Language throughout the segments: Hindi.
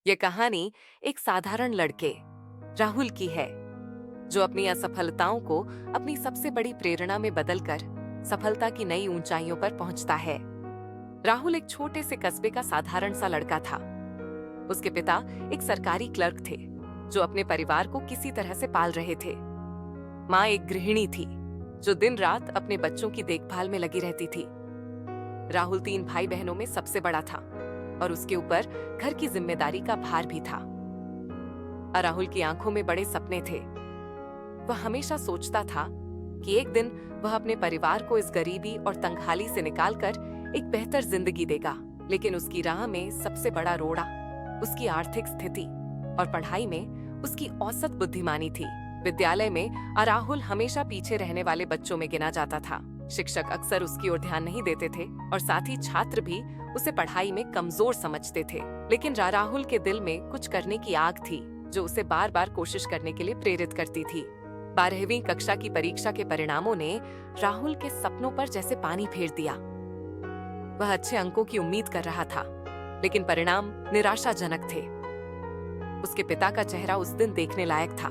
ये कहानी एक साधारण लड़के राहुल की है, जो अपनी असफलताओं को अपनी सबसे बड़ी प्रेरणा में बदलकर सफलता की नई ऊंचाइयों पर पहुंचता है। राहुल एक छोटे से कस्बे का साधारण सा लड़का था। उसके पिता एक सरकारी क्लर्क थे, जो अपने परिवार को किसी तरह से पाल रहे थे। माँ एक गृहिणी थी, जो दिन रात अपने बच्चों की देखभाल में लगी रहती थी। राहुल 3 भाई बहनों में सबसे बड़ा था और उसके ऊपर घर की जिम्मेदारी का भार भी था। राहुल की आंखों में बड़े सपने थे। वह हमेशा सोचता था कि एक दिन वह अपने परिवार को इस गरीबी और तंगहाली से निकालकर एक बेहतर जिंदगी देगा। लेकिन उसकी राह में सबसे बड़ा रोड़ा उसकी आर्थिक स्थिति और पढ़ाई में उसकी औसत बुद्धिमानी थी। विद्यालय में राहुल हमेशा पीछे रहने वाले बच्चों में गिना जाता था। शिक्षक अक्सर उसकी ओर ध्यान नहीं देते थे और साथ ही छात्र भी उसे पढ़ाई में कमजोर समझते थे। लेकिन राहुल के दिल में कुछ करने की आग थी, जो उसे बार बार कोशिश करने के लिए प्रेरित करती थी। 12वीं कक्षा की परीक्षा के परिणामों ने राहुल के सपनों पर जैसे पानी फेर दिया। वह अच्छे अंकों की उम्मीद कर रहा था, लेकिन परिणाम निराशाजनक थे। उसके पिता का चेहरा उस दिन देखने लायक था।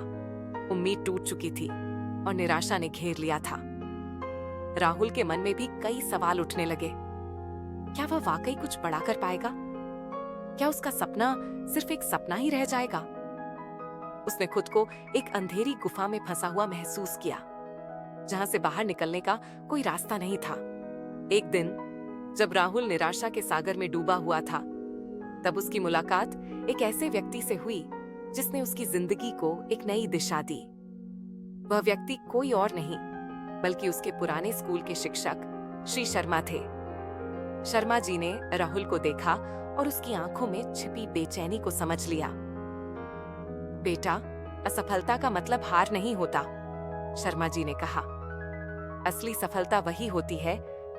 उम्मीद टूट चुकी थी और निराशा ने घेर लिया था। राहुल के मन में भी कई सवाल उठने लगे। क्या वह वाकई कुछ बड़ा कर पाएगा? क्या उसका सपना सिर्फ एक सपना ही रह जाएगा? उसने खुद को एक अंधेरी गुफा में फंसा हुआ महसूस किया, जहां से बाहर निकलने का कोई रास्ता नहीं था। एक दिन जब राहुल निराशा के सागर में डूबा हुआ था, तब उसकी मुलाकात एक ऐसे व्यक्ति से हुई जिसने उसकी जिंदगी को एक नई दिशा दी। वह व्यक्ति कोई और नहीं, बल्कि उसके पुराने स्कूल के शिक्षक श्री शर्मा थे। शर्मा जी ने राहुल को देखा और उसकी आंखों में छिपी बेचैनी को समझ लिया। बेटा, असफलता का मतलब हार नहीं होता, शर्मा जी ने कहा। असली सफलता वही होती है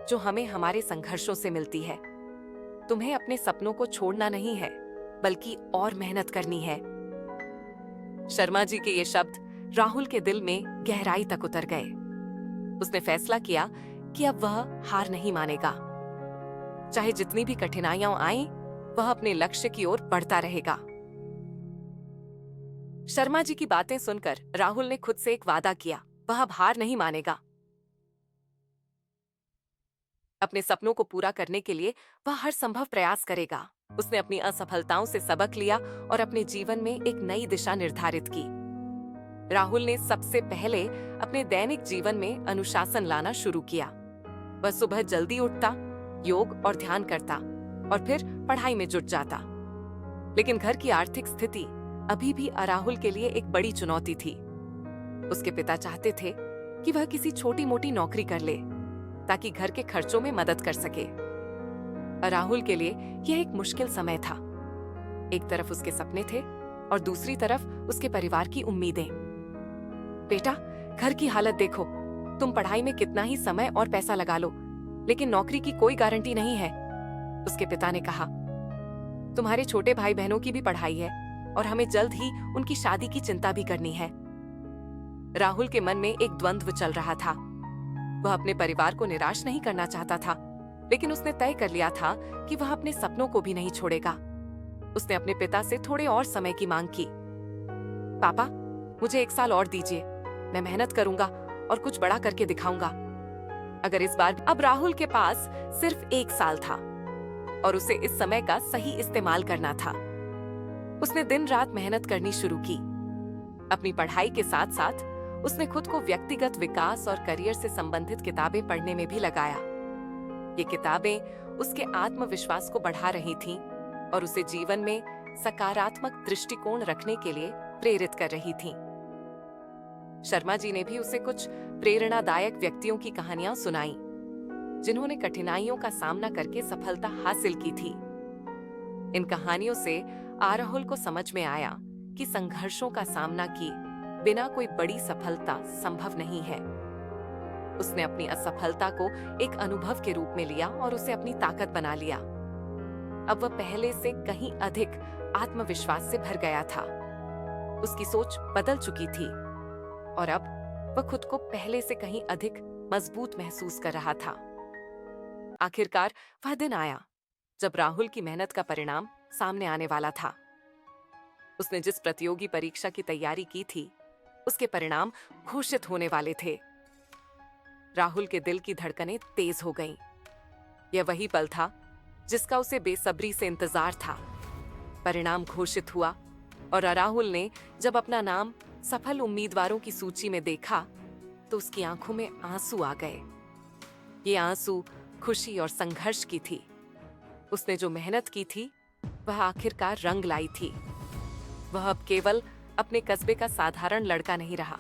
जो हमें हमारे संघर्षों से मिलती है। तुम्हें अपने सपनों को छोड़ना नहीं है, बल्कि और मेहनत करनी है। शर्मा जी के ये शब्द राहुल के दिल में गहराई तक उतर गए। उसने फैसला किया कि अब वह हार नहीं मानेगा। चाहे जितनी भी कठिनाइयां आएं, वह अपने लक्ष्य की ओर बढ़ता रहेगा। शर्मा जी की बातें सुनकर राहुल ने खुद से एक वादा किया, वह अब हार नहीं मानेगा। अपने सपनों को पूरा करने के लिए वह हर संभव प्रयास करेगा। उसने अपनी असफलताओं से सबक लिया और अपने जीवन में एक नई दिशा निर्धारित की। राहुल ने सबसे पहले अपने दैनिक जीवन में अनुशासन लाना शुरू किया। वह सुबह जल्दी उठता, योग और ध्यान करता और फिर पढ़ाई में जुट जाता। लेकिन घर की आर्थिक स्थिति अभी भी राहुल के लिए एक बड़ी चुनौती थी। उसके पिता चाहते थे कि वह किसी छोटी मोटी नौकरी कर ले, ताकि घर के खर्चों में मदद कर सके। राहुल के लिए यह एक मुश्किल समय था। एक तरफ उसके सपने थे और दूसरी तरफ उसके परिवार की उम्मीदें। बेटा, घर की हालत देखो। तुम पढ़ाई में कितना ही समय और पैसा लगा लो, लेकिन नौकरी की कोई गारंटी नहीं है, उसके पिता ने कहा। तुम्हारे छोटे भाई बहनों की भी पढ़ाई है और हमें जल्द ही उनकी शादी की चिंता भी करनी है। राहुल के मन में एक द्वंद्व चल रहा था। वह अपने परिवार को निराश नहीं करना चाहता था, लेकिन उसने तय कर लिया था कि वह अपने सपनों को भी नहीं छोड़ेगा। उसने अपने पिता से थोड़े और समय की मांग की। पापा, मुझे 1 साल और दीजिए। मैं मेहनत करूंगा और कुछ बड़ा करके दिखाऊंगा। अगर इस बार अब राहुल के पास सिर्फ 1 साल था और उसे इस समय का सही इस्तेमाल करना था। उसने दिन रात मेहनत करनी शुरू की। अपनी पढ़ाई के साथ साथ उसने खुद को व्यक्तिगत विकास और करियर से संबंधित किताबें पढ़ने में भी लगाया। ये किताबें उसके आत्मविश्वास को बढ़ा रही थीं और उसे जीवन में सकारात्मक दृष्टिकोण रखने के लिए प्रेरित कर रही थीं। शर्मा जी ने भी उसे कुछ प्रेरणादायक व्यक्तियों की कहानियां सुनाई, जिन्होंने कठिनाइयों का सामना करके सफलता हासिल की थी। इन कहानियों से राहुल को समझ में आया कि संघर्षों का सामना किए बिना कोई बड़ी सफलता संभव नहीं है। उसने अपनी असफलता को एक अनुभव के रूप में लिया और उसे अपनी ताकत बना लिया। अब वह पहले से कहीं अधिक आत्मविश्वास से भर गया था। उसकी सोच बदल चुकी थी और अब वह खुद को पहले से कहीं अधिक मजबूत महसूस कर रहा था। आखिरकार वह दिन आया जब राहुल की मेहनत का परिणाम सामने आने वाला था। उसने जिस प्रतियोगी परीक्षा की तैयारी की थी, उसके परिणाम घोषित होने वाले थे। राहुल के दिल की धड़कनें तेज हो गईं। यह वही पल था जिसका उसे बेसब्री से इंतजार था। परिणाम घोषित हुआ और राहुल ने जब अपना नाम सफल उम्मीदवारों की सूची में देखा तो उसकी आंखों में आंसू आ गए। ये आंसू खुशी और संघर्ष की थी। उसने जो मेहनत की थी वह आखिरकार रंग लाई थी। वह अब केवल अपने कस्बे का साधारण लड़का नहीं रहा,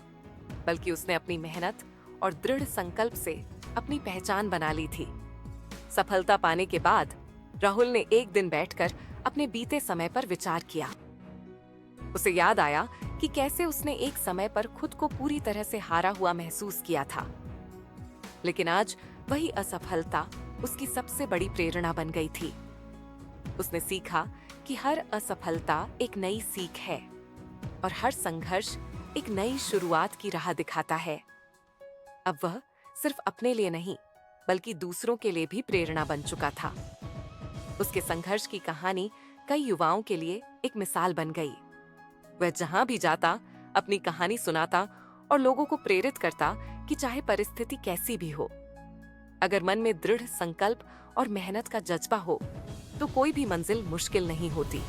बल्कि उसने अपनी मेहनत और दृढ़ संकल्प से अपनी पहचान बना ली थी। सफलता पाने के बाद राहुल ने एक दिन बैठकर अपने बीते समय पर विचार किया। उसे याद आया कि कैसे उसने एक समय पर खुद को पूरी तरह से हारा हुआ महसूस किया था। लेकिन आज वही असफलता उसकी सबसे बड़ी प्रेरणा बन गई थी। उसने सीखा कि हर असफलता एक नई सीख है और हर संघर्ष एक नई शुरुआत की राह दिखाता है। अब वह सिर्फ अपने लिए नहीं, बल्कि दूसरों के लिए भी प्रेरणा बन चुका था। उसके संघर्ष की कहानी कई युवाओं के लिए एक मिसाल बन गई। वह जहां भी जाता अपनी कहानी सुनाता और लोगों को प्रेरित करता कि चाहे परिस्थिति कैसी भी हो, अगर मन में दृढ़ संकल्प और मेहनत का जज्बा हो तो कोई भी मंजिल मुश्किल नहीं होती।